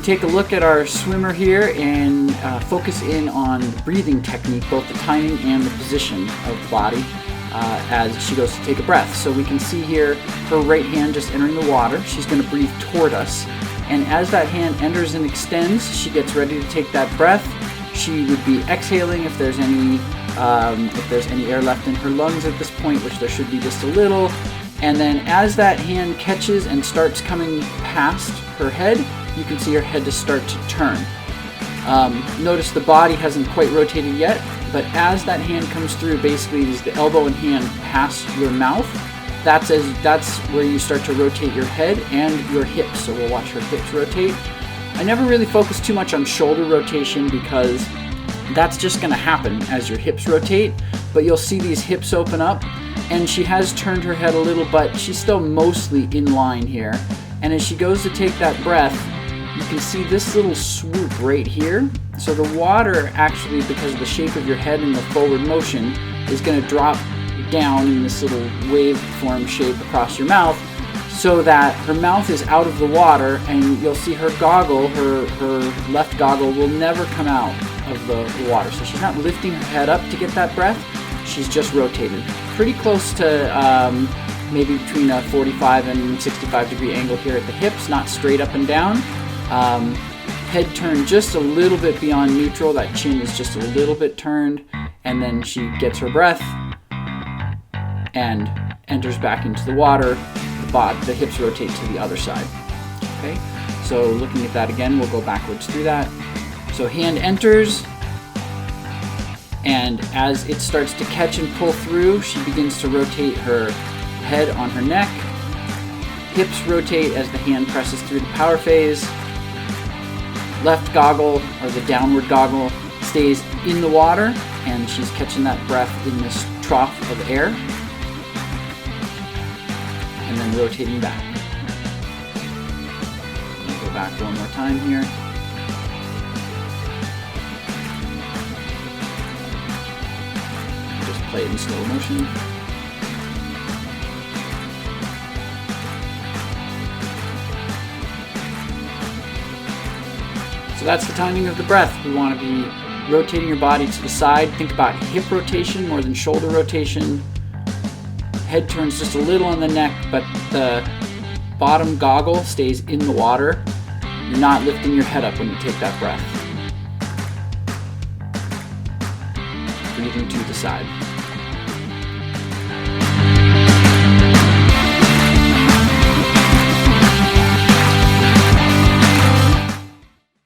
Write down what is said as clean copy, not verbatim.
can take a look at our swimmer here and focus in on the breathing technique, both the timing and the position of the body as she goes to take a breath. So we can see here her right hand just entering the water. She's going to breathe toward us. And as that hand enters and extends, she gets ready to take that breath. She would be exhaling if there's any air left in her lungs at this point, which there should be just a little. And then as that hand catches and starts coming past her head, you can see her head just start to turn. Notice the body hasn't quite rotated yet, but as that hand comes through, basically as the elbow and hand pass your mouth, that's where you start to rotate your head and your hips. So we'll watch her hips rotate. I never really focus too much on shoulder rotation because that's just going to happen as your hips rotate, but you'll see these hips open up, and she has turned her head a little, but she's still mostly in line here. And as she goes to take that breath, you can see this little swoop right here. So the water actually, because of the shape of your head and the forward motion, is going to drop down in this little waveform shape across your mouth, so that her mouth is out of the water, and you'll see her goggle, her left goggle will never come out of the water. So she's not lifting her head up to get that breath, she's just rotated. Pretty close to maybe between a 45 and 65 degree angle here at the hips, not straight up and down. Head turned just a little bit beyond neutral, that chin is just a little bit turned, and then she gets her breath and enters back into the water. The hips rotate to the other side. Okay, so looking at that again, we'll go backwards through that. So hand enters, and as it starts to catch and pull through, she begins to rotate her head on her neck. Hips rotate as the hand presses through the power phase. Left goggle, or the downward goggle, stays in the water, and she's catching that breath in this trough of air, and then rotating back. Go back one more time here. Just play it in slow motion. So that's the timing of the breath. We want to be rotating your body to the side. Think about hip rotation more than shoulder rotation. Head turns just a little on the neck, but the bottom goggle stays in the water. You're not lifting your head up when you take that breath. Breathing to the side.